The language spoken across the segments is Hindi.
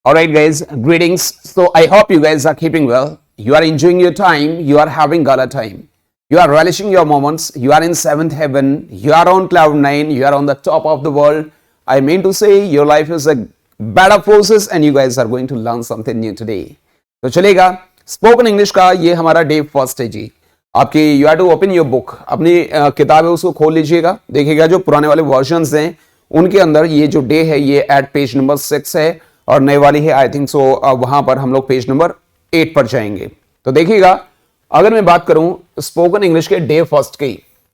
Alright guys, greetings. So I hope you guys are keeping well. You are enjoying your time. You are having gala time. You are relishing your moments. You are in seventh heaven. You are on cloud nine. You are on the top of the world. I mean to say your life is a bed of roses and you guys are going to learn something new today. तो चलेगा स्पोकन इंग्लिश का ये हमारा डे फर्स्ट है जी. आपकी you have to open your book. अपनी किताब है उसको खोल लीजिएगा. देखिएगा जो पुराने वाले वर्जन्स हैं उनके अंदर ये जो डे है ये एट पेज नंबर 6 है और नए वाली है आई थिंक सो वहां पर हम लोग पेज नंबर 8 पर जाएंगे. तो देखिएगा अगर मैं बात करूं स्पोकन इंग्लिश के डे फर्स्ट की,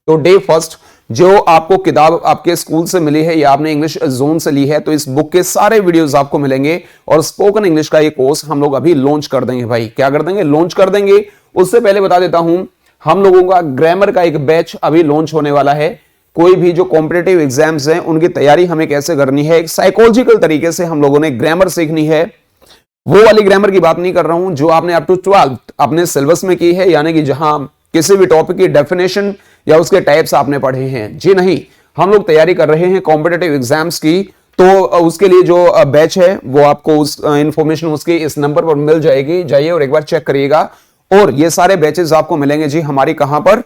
तो डे फर्स्ट जो आपको किताब आपके स्कूल से मिली है या आपने इंग्लिश जोन से ली है, तो इस बुक के सारे वीडियोस आपको मिलेंगे और स्पोकन इंग्लिश का ये कोर्स हम लोग अभी लॉन्च कर देंगे. भाई क्या कर देंगे? लॉन्च कर देंगे. उससे पहले बता देता हूं हम लोगों का ग्रामर का एक बैच अभी लॉन्च होने वाला है. कोई भी जो कॉम्पिटिटिव एग्जाम्स हैं उनकी तैयारी हमें कैसे करनी है, एक साइकोलॉजिकल तरीके से हम लोगों ने ग्रामर सीखनी है. वो वाली ग्रामर की बात नहीं कर रहा हूं जो आपने अप टू 12 अपने सिलेबस में की है, यानी कि जहां किसी भी टॉपिक की डेफिनेशन या उसके टाइप्स आपने पढ़े हैं. जी नहीं, हम लोग तैयारी कर रहे हैं कॉम्पिटिटिव एग्जाम्स की. तो उसके लिए जो बैच है वो आपको उस इंफॉर्मेशन उसकी इस नंबर पर मिल जाएगी. जाइए और एक बार चेक करिएगा. और ये सारे बैचेस आपको मिलेंगे जी हमारी कहां पर?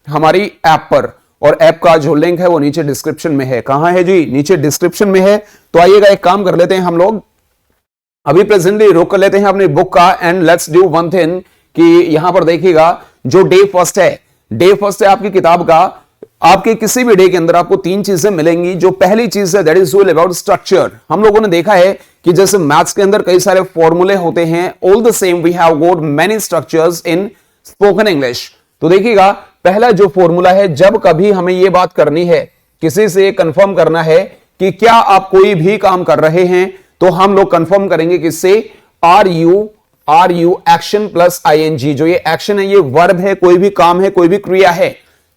हमारी ऐप पर. और ऐप का जो लिंक है वो नीचे डिस्क्रिप्शन में है. कहां है जी? नीचे डिस्क्रिप्शन में है. तो आइएगा एक काम कर लेते हैं हम लोग अभी प्रेजेंटली रोक कर लेते हैं अपनी बुक का and let's do one thing कि यहां पर देखिएगा जो डे फर्स्ट है, डे फर्स्ट है आपकी किताब का. आपके किसी भी डे के अंदर आपको 3 चीजें मिलेंगी. जो पहली चीज है that is all about structure. हम लोगों ने देखा है कि जैसे मैथ्स के अंदर कई सारे फॉर्मूले होते हैं, all the same we have got many structures in spoken English. तो देखिएगा पहला जो फॉर्मूला है, जब कभी हमें यह बात करनी है, किसी से कंफर्म करना है कि क्या आप कोई भी काम कर रहे हैं, तो हम लोग कंफर्म करेंगे किससे? Are you action plus ING. जो ये एक्शन है ये वर्ब है, कोई भी काम है, कोई भी क्रिया है,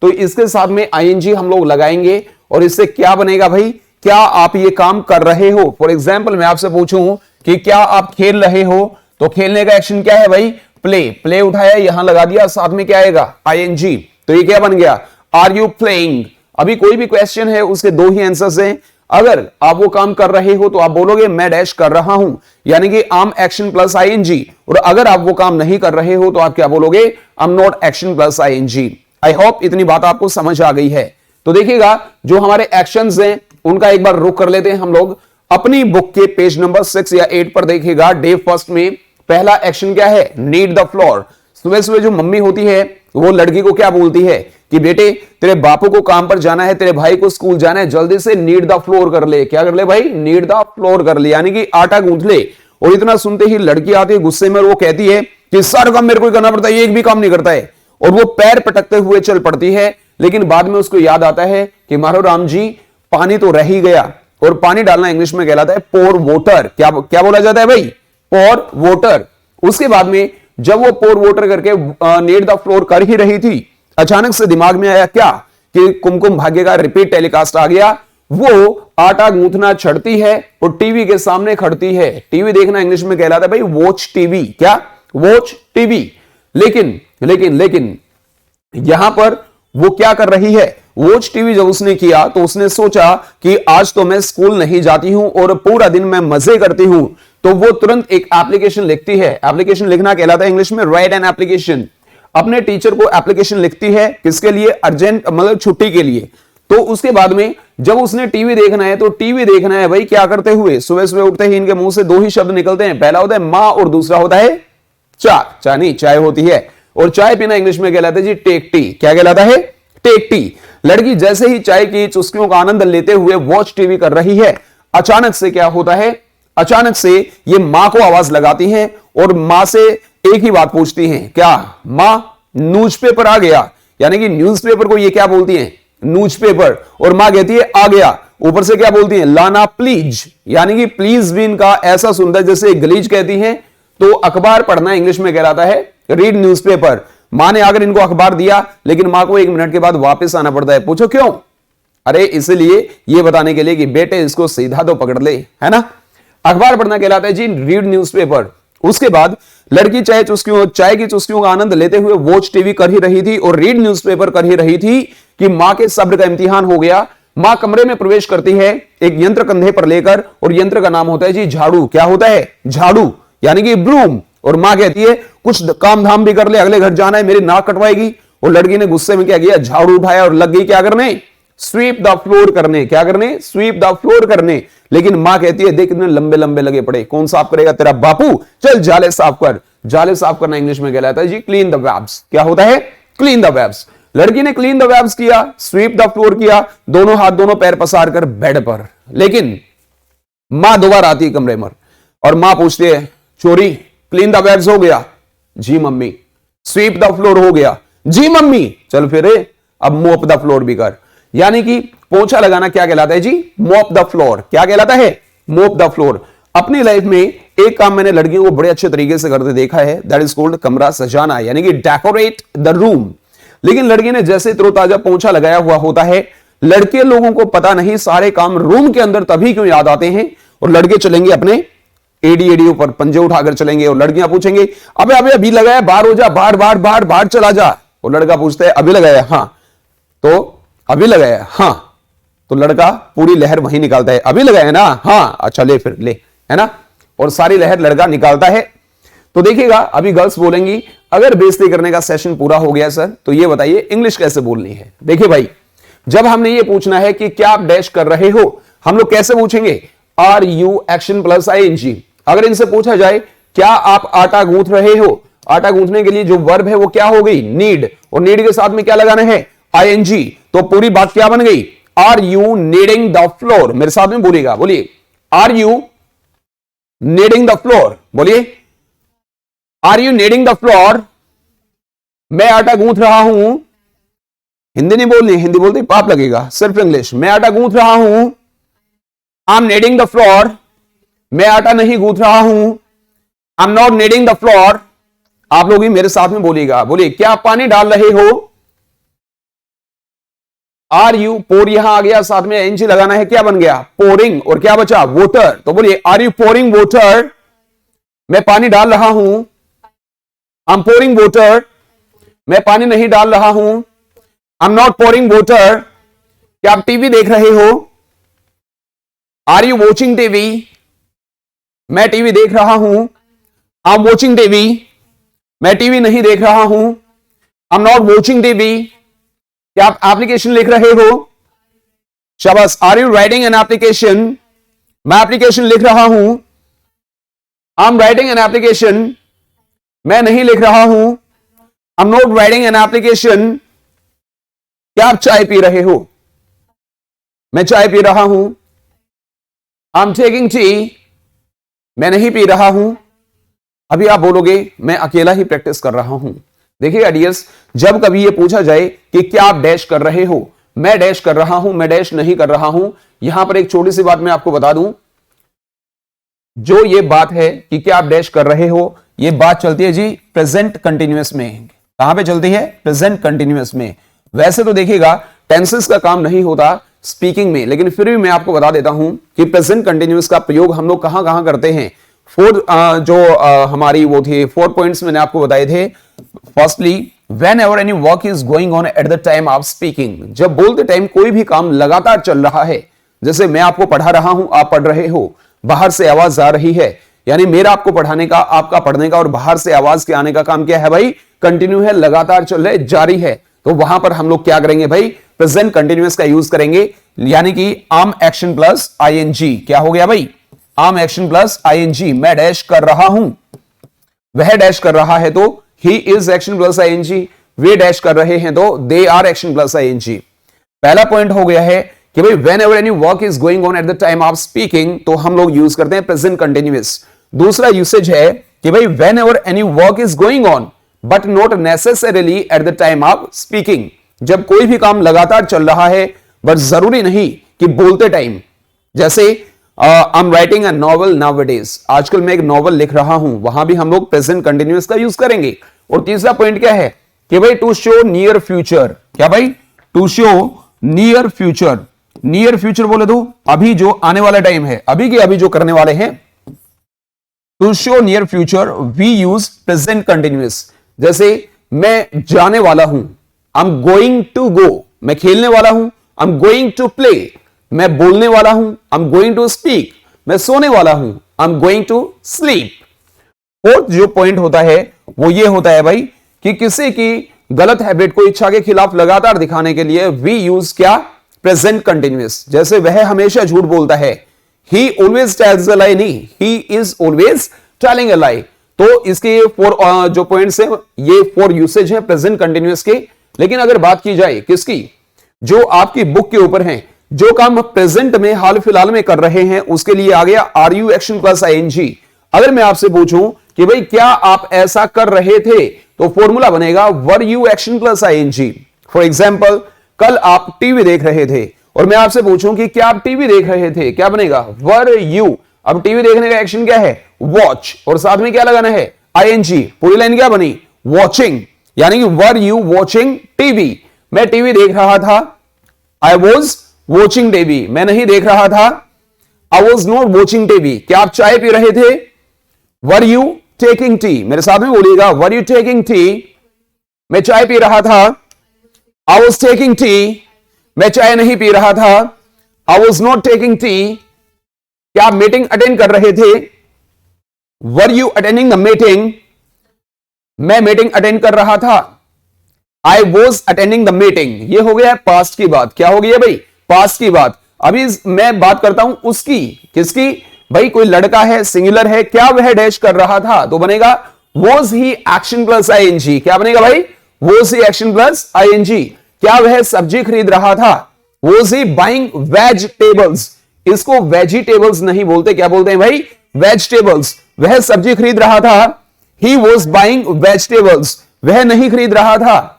तो इसके साथ में आईएनजी हम लोग लगाएंगे और इससे क्या बनेगा भाई? क्या आप ये काम कर रहे हो? फॉर एग्जाम्पल मैं आपसे पूछूं कि क्या आप खेल रहे हो, तो खेलने का एक्शन क्या है भाई? प्ले. प्ले उठाया यहां लगा दिया, साथ में क्या आएगा? आईएनजी. तो ये क्या बन गया? Are you playing. अभी कोई भी क्वेश्चन है उसके 2 ही आंसर्स हैं. अगर आप वो काम कर रहे हो तो आप बोलोगे मैं डैश कर रहा हूं, यानी कि आम एक्शन प्लस आईएनजी. और अगर आप वो काम नहीं कर रहे हो तो आप क्या बोलोगे? I am not action plus ING. I hope इतनी बात आपको समझ आ गई है. तो देखिएगा जो हमारे एक्शंस हैं उनका एक बार रुक कर लेते हैं हम लोग. अपनी बुक के पेज नंबर 6 या 8 पर देखिएगा डे फर्स्ट में पहला एक्शन क्या है? Need the floor. सुबह सुबह जो मम्मी होती है वो लड़की को क्या बोलती है कि बेटे तेरे बापू को काम पर जाना है, तेरे भाई को स्कूल जाना है, जल्दी से नीड द फ्लोर कर ले. क्या कर ले भाई? नीड द फ्लोर कर ले, यानी कि आटा गूंथ ले. और इतना सुनते ही लड़की आती है गुस्से में और वो कहती है कि सारा काम मेरे को करना पड़ता है, एक भी काम नहीं करता है. और वो पैर पटकते हुए चल पड़ती है. लेकिन बाद में उसको याद आता है कि मारो राम जी पानी तो रह ही गया. और पानी डालना इंग्लिश में कहलाता है पोर वोटर. क्या बोला जाता है भाई? पोर वोटर. उसके बाद में जब वो पोर वोटर करके नीड द फ्लोर कर ही रही थी, अचानक से दिमाग में आया क्या कि कुमकुम भाग्य का रिपीट टेलीकास्ट आ गया. वो आटा गूंथना छड़ती है और टीवी के सामने खड़ती है. टीवी देखना इंग्लिश में कहलाता है भाई वॉच टीवी. क्या? Watch TV. लेकिन यहां पर वो क्या कर रही है? वॉच टीवी जब उसने किया तो उसने सोचा कि आज तो मैं स्कूल नहीं जाती हूं और पूरा दिन मैं मजे करती हूं. तो वो तुरंत एक एप्लीकेशन लिखती है. एप्लीकेशन लिखना कहलाता है इंग्लिश में राइट एन एप्लीकेशन. अपने टीचर को एप्लीकेशन लिखती है. किसके लिए? अर्जेंट मतलब छुट्टी के लिए. तो उसके बाद में जब उसने टीवी देखना है, तो टीवी देखना है भाई क्या करते हुए? सुबह सुबह उठते ही इनके मुंह से 2 ही शब्द निकलते हैं. पहला होता है मां और दूसरा होता है चाय नहीं, चाय होती है. और चाय पीना इंग्लिश में कहलाता है जी टेक टी. क्या कहलाता है? Take tea. लड़की जैसे ही चाय की चुस्कियों का आनंद लेते हुए वॉच टीवी कर रही है, अचानक से क्या होता है? अचानक से ये मां को आवाज लगाती हैं और मां से एक ही बात पूछती हैं. क्या? मां न्यूज़पेपर आ गया. यानी कि न्यूज़पेपर को ये क्या बोलती हैं? न्यूज़पेपर. और मां कहती है आ गया. ऊपर से क्या बोलती हैं? लाना प्लीज. यानी कि प्लीज भी इनका ऐसा सुनता है जैसे गलीज कहती हैं. तो अखबार पढ़ना इंग्लिश में कहलाता है रीड न्यूज़पेपर. मां ने अगर इनको अखबार दिया, लेकिन मां को 1 मिनट के बाद वापस आना पड़ता है. पूछो क्यों? अरे इसलिए ये बताने के लिए कि बेटे इसको सीधा तो पकड़ ले, है ना. अखबार पढ़ना कहलाता है जी रीड न्यूज़पेपर. उसके बाद लड़की चाय की चुस्कियों का आनंद लेते हुए वॉच टीवी कर ही रही थी और रीड न्यूज़पेपर कर ही रही थी कि मां के सब्र का इम्तिहान हो गया. मां कमरे में प्रवेश करती है एक यंत्र कंधे पर लेकर, और यंत्र का नाम होता है जी झाड़ू। क्या होता है? झाड़ू, यानी कि ब्रूम। और मां कहती है कुछ काम धाम भी कर ले, अगले घर जाना है, मेरी नाक कटवाएगी। और लड़की ने गुस्से में क्या किया? झाड़ू उठाया और लग गई क्या करने? स्वीप द फ्लोर करने। क्या करने? स्वीप द फ्लोर करने। लेकिन मां कहती है देख इतने लंबे लंबे लगे पड़े, कौन साफ करेगा? तेरा बापू, चल जाले साफ कर। जाले साफ करना इंग्लिश में कहलाता है जी क्लीन द वेब्स। क्या होता है? Clean the webs. लड़की ने क्लीन द वेब्स किया, स्वीप द फ्लोर किया, दोनों हाथ दोनों पैर पसार कर बेड पर। लेकिन मां दोबारा आती है कमरे में और मां पूछती है चोरी क्लीन द वेब्स हो गया? जी मम्मी। स्वीप द फ्लोर हो गया? जी मम्मी। चल फिर अब मोप द फ्लोर भी कर। यानी कि पोछा लगाना क्या कहलाता है जी? मोप द फ्लोर। क्या कहलाता है? मोप द फ्लोर। अपनी लाइफ में एक काम मैंने लड़कियों को बड़े अच्छे तरीके से करते देखा है, दैट इज कॉल्ड कमरा सजाना, यानी कि डेकोरेट द रूम। लेकिन लड़की ने जैसे तरोताजा पोछा लगाया हुआ होता है, लड़के लोगों को पता नहीं सारे काम रूम के अंदर तभी क्यों याद आते हैं, और लड़के चलेंगे अपने एडी ऊपर पंजे उठाकर चलेंगे, और लड़कियां पूछेंगे अबे अबे अभी लगाया, बाहर हो जा, बाहर बाहर बाहर बाहर चला जा। और लड़का पूछता है अभी लगाया? हां। तो अभी लगाया? हां। तो लड़का पूरी लहर वहीं निकालता है, अभी लगाया ना? हां। अच्छा ले फिर ले, है ना? और सारी लहर लड़का निकालता है। तो देखिएगा अभी गर्ल्स बोलेंगी अगर बेइज्जती करने का सेशन पूरा हो गया सर तो ये बताइए इंग्लिश कैसे बोलनी है। देखिए भाई, जब हमने ये पूछना है कि क्या आप डैश कर रहे हो, हम लोग कैसे पूछेंगे? Are you action plus ING. अगर इनसे पूछा जाए क्या आप आटा गूंथ रहे हो, आटा गूंथने के लिए जो वर्ब है वो क्या हो गई? नीड। और नीड के साथ में क्या लगाना है? आईएनजी। तो पूरी बात क्या बन गई? Are you kneading the flour. मेरे साथ में बोलिएगा, बोलिए are you kneading the flour. बोलिए are you kneading the flour. मैं आटा गूंथ रहा हूं। हिंदी नहीं बोलनी, हिंदी बोलते पाप लगेगा, सिर्फ इंग्लिश। मैं आटा गूंथ रहा हूं। I am kneading the flour. मैं आटा नहीं गूंथ रहा हूं। I am not kneading the flour. आप लोग ही मेरे साथ में बोलिएगा, बोलिए क्या आप पानी डाल रहे हो? आर यू, पोर यहां आ गया, साथ में एनजी लगाना है, क्या बन गया? पोरिंग। और क्या बचा? वोटर। तो बोलिए आर यू पोरिंग वोटर। मैं पानी डाल रहा हूं। I am pouring water. मैं पानी नहीं डाल रहा हूं। I am not pouring water. क्या आप टीवी देख रहे हो? Are you watching TV. मैं टीवी देख रहा हूं। I am watching TV. मैं टीवी नहीं देख रहा हूं। I am not watching TV. क्या आप एप्लीकेशन लिख रहे हो? शाबाश। Are you writing an application. मैं एप्लीकेशन लिख रहा हूं। I am writing an application. मैं नहीं लिख रहा हूं। I am not writing an application. क्या आप चाय पी रहे हो? मैं चाय पी रहा हूं। I am taking tea. मैं नहीं पी रहा हूं। अभी आप बोलोगे मैं अकेला ही प्रैक्टिस कर रहा हूं। देखिए आइडियस, जब कभी यह पूछा जाए कि क्या आप डैश कर रहे हो, मैं डैश कर रहा हूं, मैं डैश नहीं कर रहा हूं, यहां पर एक छोटी सी बात मैं आपको बता दूं। जो ये बात है कि क्या आप डैश कर रहे हो, ये बात चलती है जी प्रेजेंट कंटिन्यूअस में। कहां पे चलती है? प्रेजेंट कंटिन्यूअस में। वैसे तो देखिएगा टेंसेस का काम नहीं होता स्पीकिंग में, लेकिन फिर भी मैं आपको बता देता हूं कि प्रेजेंट कंटिन्यूअस का प्रयोग हम लोग कहां कहां करते हैं। हमारी वो थी 4 पॉइंट्स मैंने आपको बताए थे। Firstly, when ever any work is going on at the time of speaking. जब बोलते टाइम कोई भी काम लगातार चल रहा है, जैसे मैं आपको पढ़ा रहा हूं, आप पढ़ रहे हो, बाहर से आवाज आ रही है, यानी मेरा आपको पढ़ाने का, आपका पढ़ने का और बाहर से आवाज के आने का काम क्या है भाई? कंटिन्यू है, लगातार चल रहा है, जारी है। तो वहां पर हम लोग क्या करेंगे भाई? प्रेजेंट कंटिन्यूअस का यूज करेंगे, यानी कि आम एक्शन प्लस आईएनजी। क्या हो गया भाई? Am action plus ING. मैं डैश कर रहा हूं, वह डैश कर रहा है तो he is action plus ING. वे डैश कर रहे हैं तो they are action plus ING. पहला पॉइंट हो गया है कि भाई whenever any work is going on at the time of speaking, तो हम लोग यूज करते हैं प्रेजेंट कंटिन्यूअस। दूसरा यूसेज है कि भाई whenever any work is going on but not necessarily eight the time of speaking. जब कोई भी काम लगातार चल रहा है बट जरूरी नहीं कि बोलते टाइम। जैसे आई am writing a novel nowadays, आजकल मैं एक नॉवल लिख रहा हूं, वहां भी हम लोग प्रेजेंट कंटिन्यूअस का यूज करेंगे। और तीसरा पॉइंट क्या है कि भाई टू शो नियर फ्यूचर। क्या भाई? To show near future. Near future बोले तो अभी जो आने वाला टाइम है, अभी के अभी जो करने वाले हैं। To show near future we use present continuous. जैसे मैं जाने वाला हूं, I am going to go. मैं खेलने वाला हूं, I am going to play, मैं बोलने वाला हूं, I am going to speak, मैं सोने वाला हूं, I am going to sleep. Fourth जो पॉइंट होता है वो ये होता है भाई कि किसी की गलत हैबिट को इच्छा के खिलाफ लगातार दिखाने के लिए वी यूज क्या, प्रेजेंट कंटिन्यूअस। जैसे वह हमेशा झूठ बोलता है, ही ऑलवेज टेल्स अ लाई, नहीं, he is always telling a lie. तो इसके फोर जो पॉइंट्स हैं ये फोर यूसेज है प्रेजेंट कंटिन्यूअस के। लेकिन अगर बात की जाए किसकी, जो आपकी बुक के ऊपर हैं, जो काम प्रेजेंट में हाल फिलहाल में कर रहे हैं, उसके लिए आ गया are you action plus ING. अगर मैं आपसे पूछूं कि भाई क्या आप ऐसा कर रहे थे, तो फॉर्मूला बनेगा were you action plus ING. For example, कल आप टीवी देख रहे थे और मैं आपसे पूछूं कि क्या आप टीवी देख रहे थे, क्या बनेगा, वर यू। अब टीवी देखने का एक्शन क्या है, वॉच, और साथ में क्या लगाना है, आईएनजी। पूरी लाइन क्या बनी, वॉचिंग, यानी कि वर यू वॉचिंग टीवी। मैं टीवी देख रहा था, आई वॉज वॉचिंग टीवी। मैं नहीं देख रहा था, I was not watching TV. क्या आप चाय पी रहे थे, वर यू टेकिंग टी। मेरे साथ में बोलिएगा, वर यू टेकिंग टी। मैं चाय पी रहा था, आई वॉज टेकिंग टी। मैं चाय नहीं पी रहा था, I was not taking tea. क्या आप मीटिंग अटेंड कर रहे थे, were you attending the meeting. मैं मीटिंग अटेंड कर रहा था, I was attending the meeting. ये हो गया पास्ट की बात। क्या हो गई है भाई, पास्ट की बात। अभी मैं बात करता हूं उसकी, किसकी, भाई कोई लड़का है, सिंगुलर है, क्या वह डैश कर रहा था, तो बनेगा was he action plus ING. क्या बनेगा भाई, was he action plus ING. क्या वह सब्जी खरीद रहा था, वॉज ही बाइंग वेजिटेबल्स। इसको वेजिटेबल्स नहीं बोलते, क्या बोलते हैं भाई, वेजिटेबल्स। वह सब्जी खरीद रहा था, ही वॉज बाइंग वेजिटेबल्स। वह नहीं खरीद रहा था,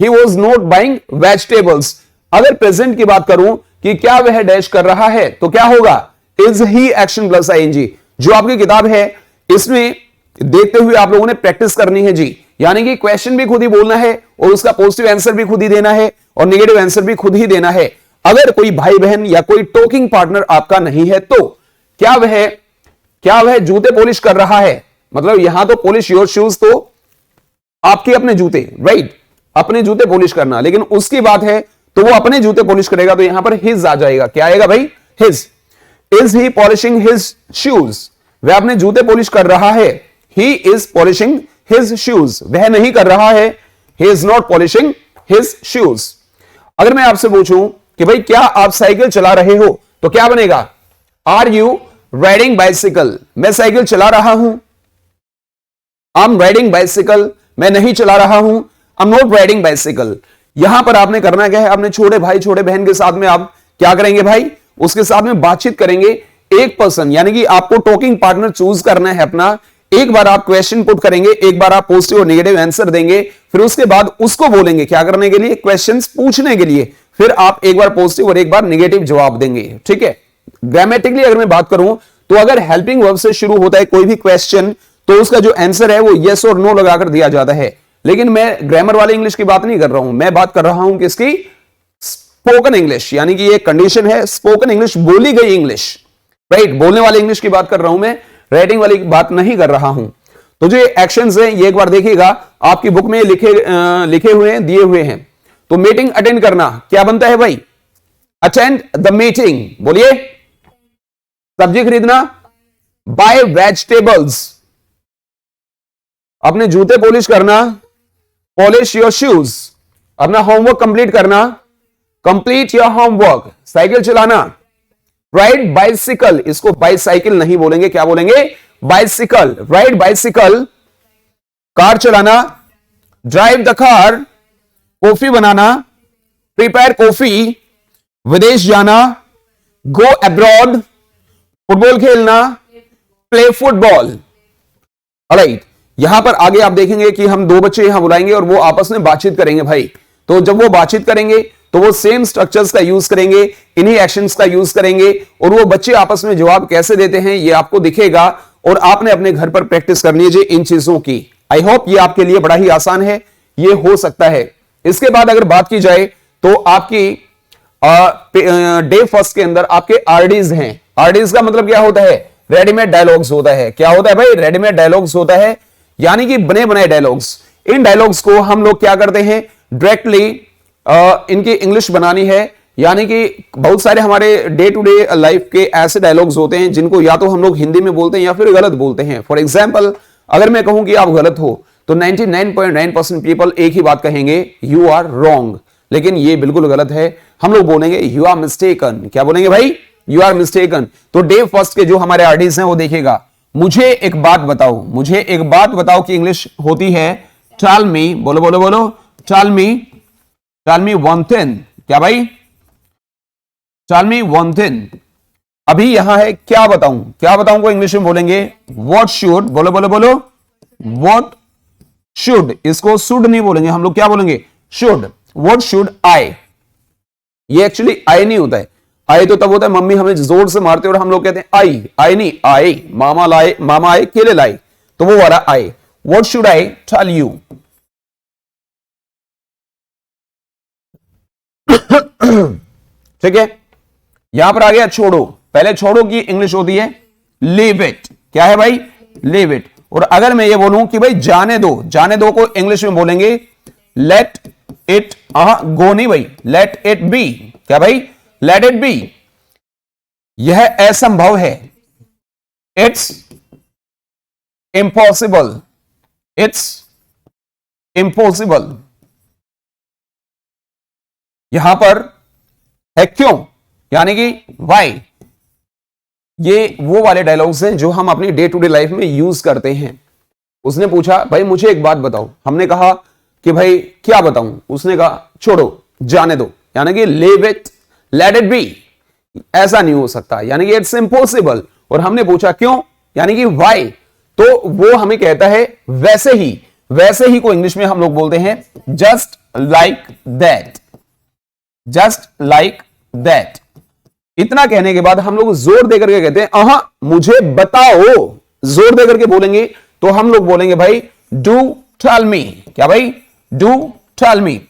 he was not buying vegetables. अगर प्रेजेंट की बात करूं कि क्या वह डैश कर रहा है, तो क्या होगा, is he action plus ING. जो आपकी किताब है इसमें देखते हुए आप लोगों ने प्रैक्टिस करनी है जी, यानी कि क्वेश्चन भी खुद ही बोलना है और उसका पॉजिटिव आंसर भी खुद ही देना है और नेगेटिव आंसर भी खुद ही देना है। अगर कोई भाई बहन या कोई टॉकिंग पार्टनर आपका नहीं है, तो क्या वह जूते पॉलिश कर रहा है, मतलब यहां तो पॉलिश योर शूज, तो आपके अपने जूते, राइट, अपने जूते पॉलिश करना। लेकिन उसकी बात है तो वो अपने जूते पॉलिश करेगा, तो यहां पर हिज आ जाएगा। क्या आएगा भाई, his. Is he polishing his shoes. वह अपने जूते पॉलिश कर रहा है, he is polishing his shoes. वह नहीं कर रहा है, he is not polishing his shoes. अगर मैं आपसे पूछूं कि भाई क्या आप साइकिल चला रहे हो, तो क्या बनेगा, आर यू राइडिंग बाइसिकल। मैं साइकिल चला रहा हूं, आई एम राइडिंग बाइसिकल। मैं नहीं चला रहा हूं, I am not riding bicycle. यहां पर आपने करना क्या है, अपने छोटे भाई छोटे बहन के साथ में आप क्या करेंगे भाई, उसके साथ में बातचीत करेंगे। एक पर्सन, यानी कि आपको टॉकिंग पार्टनर चूज करना है अपना। एक बार आप क्वेश्चन पुट करेंगे, एक बार आप पॉजिटिव और नेगेटिव आंसर देंगे, फिर उसके बाद उसको बोलेंगे क्या करने के लिए, क्वेश्चंस पूछने के लिए। फिर आप एक बार पॉजिटिव और एक बार नेगेटिव जवाब देंगे, ठीक है। ग्रामेटिकली अगर मैं बात करूं तो अगर हेल्पिंग वर्ब से शुरू होता है कोई भी क्वेश्चन, तो उसका जो आंसर है वो यस और नो लगाकर दिया जाता है। लेकिन मैं ग्रामर वाली इंग्लिश की बात नहीं कर रहा हूं, मैं बात कर रहा हूं किसकी, स्पोकन इंग्लिश, यानी कि ये कंडीशन है स्पोकन इंग्लिश, बोली गई इंग्लिश, राइट। बोलने वाली इंग्लिश की बात कर रहा हूं मैं, राइटिंग वाली बात नहीं कर रहा हूं। तो जो एक्शंस हैं ये एक बार देखिएगा, आपकी बुक में लिखे हुए हैं, दिए हुए हैं। तो मीटिंग अटेंड करना क्या बनता है भाई, अटेंड द मीटिंग। बोलिए, सब्जी खरीदना, बाय वेजिटेबल्स। अपने जूते पॉलिश करना, पॉलिश योर शूज। अपना होमवर्क कंप्लीट करना, कंप्लीट योर होमवर्क। साइकिल चलाना, राइड बाइसिकल। इसको बाइसाइकिल नहीं बोलेंगे, क्या बोलेंगे, बाइसिकल, राइड बाइसिकल। कार चलाना, drive the car. Coffee banana, prepare coffee. विदेश जाना, गो अब्रॉड। फुटबॉल खेलना, प्ले फुटबॉल। ऑलराइट, यहां पर आगे आप देखेंगे कि हम दो बच्चे यहां बुलाएंगे और वो आपस में बातचीत करेंगे भाई। तो जब वो बातचीत करेंगे तो वो सेम स्ट्रक्चर्स का यूज करेंगे, इन्हीं एक्शंस का यूज करेंगे, और वो बच्चे आपस में जवाब कैसे देते हैं ये आपको दिखेगा, और आपने अपने घर पर प्रैक्टिस करनी है जी इन चीजों की। आई होप ये आपके लिए बड़ा ही आसान है, ये हो सकता है। इसके बाद अगर बात की जाए तो आपकी डे फर्स्ट के अंदर आपके आरडीज हैं। आरडीज का मतलब क्या होता है, रेडीमेड डायलॉग्स होता है। क्या होता है भाई, रेडीमेड डायलॉग्स होता है, यानी कि बने बनाए डायलॉग्स। इन डायलॉग्स को हम लोग क्या करते हैं, डायरेक्टली इनकी इंग्लिश बनानी है यानी कि बहुत सारे हमारे डे टू डे लाइफ के ऐसे डायलॉग्स होते हैं जिनको या तो हम लोग हिंदी में बोलते हैं या फिर गलत बोलते हैं। फॉर एग्जाम्पल, अगर मैं कहूं कि आप गलत हो तो 99.9% पीपल एक ही बात कहेंगे, यू आर रॉन्ग। लेकिन ये बिल्कुल गलत है, हम लोग बोलेंगे यू आर मिस्टेकन। क्या बोलेंगे भाई? You are mistaken. तो डे फर्स्ट के जो हमारे आर्टिस्ट हैं वो देखेगा, मुझे एक बात बताओ, मुझे एक बात बताओ कि इंग्लिश होती है टेल मी, बोलो बोलो बोलो, टेल मी वन थिंग। क्या भाई? Tell me one thing. अभी यहां है क्या बताऊं, क्या बताऊं को इंग्लिश में बोलेंगे व्हाट शुड, बोलो बोलो बोलो, व्हाट शुड। इसको शुड नहीं बोलेंगे हम लोग, क्या बोलेंगे? शुड। व्हाट शुड आई। ये एक्चुअली आई नहीं होता है, आई तो तब होता है मम्मी हमें जोर से मारते और हम लोग कहते हैं आई, आई नहीं, आई मामा लाए, मामा आए केले लाए, तो वो वाला आई। What should I tell you. ठीक है, यहां पर आ गया छोड़ो। पहले छोड़ो की इंग्लिश होती है लीव इट। क्या है भाई? Leave it. और अगर मैं ये बोलूं कि भाई जाने दो, जाने दो को इंग्लिश में बोलेंगे लेट इट गो। नहीं भाई, लेट इट बी। क्या भाई? Let it be. यह असंभव है, इट्स इम्पॉसिबल, इट्स इम्पॉसिबल। यहां पर है क्यों, यानी कि वाई। ये वो वाले डायलॉग्स हैं जो हम अपनी डे टू डे लाइफ में यूज करते हैं। उसने पूछा भाई मुझे एक बात बताओ, हमने कहा कि भाई क्या बताऊं, उसने कहा छोड़ो, जाने दो, यानी कि leave it, let it be. ऐसा नहीं हो सकता, यानी कि इट्स इम्पॉसिबल। और हमने पूछा क्यों, यानी कि वाई, तो वो हमें कहता है वैसे ही। वैसे ही को इंग्लिश में हम लोग बोलते हैं just like that, just like that. इतना कहने के बाद हम लोग जोर देकर के कहते हैं मुझे बताओ। जोर देकर के बोलेंगे तो हम लोग बोलेंगे भाई डू टेल मी। क्या भाई? Do tell me.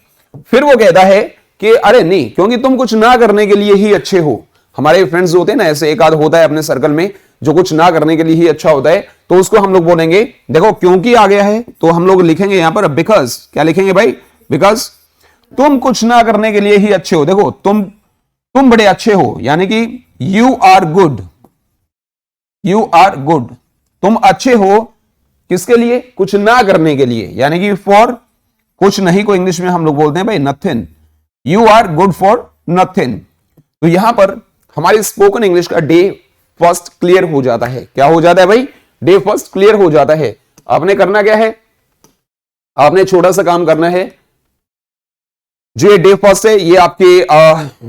फिर वो कहता है कि अरे नहीं, क्योंकि तुम कुछ ना करने के लिए ही अच्छे हो। हमारे फ्रेंड्स होते हैं ना, ऐसे एक आध होता है अपने सर्कल में जो कुछ ना करने के लिए ही अच्छा होता है, तो उसको हम लोग बोलेंगे, देखो क्योंकि आ गया है तो हम लोग लिखेंगे यहां पर बिकॉज। क्या लिखेंगे भाई? बिकॉज तुम कुछ ना करने के लिए ही अच्छे हो। देखो तुम बड़े अच्छे हो, यानी कि you are good, you are good. तुम अच्छे हो किसके लिए? कुछ ना करने के लिए, यानी कि फॉर कुछ नहीं को इंग्लिश में हम लोग बोलते हैं भाई nothing. You are good for nothing. तो यहां पर हमारी स्पोकन इंग्लिश का डे फर्स्ट क्लियर हो जाता है। क्या हो जाता है भाई? डे फर्स्ट क्लियर हो जाता है। आपने करना क्या है? आपने छोटा सा काम करना है। जो ये डे फर्स्ट है ये आपके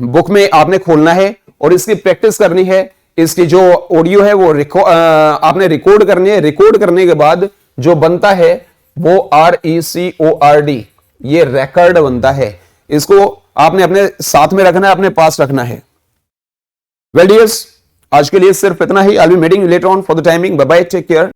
बुक में आपने खोलना है और इसकी प्रैक्टिस करनी है। इसकी जो ऑडियो है वो आपने रिकॉर्ड करनी है। रिकॉर्ड करने के बाद जो बनता है वो RECORD, ये रिकॉर्ड बनता है। इसको आपने अपने साथ में रखना है, अपने पास रखना है। वेल डियर्स, आज के लिए सिर्फ इतना ही। I will be meeting you later on. For the timing, bye bye, take care.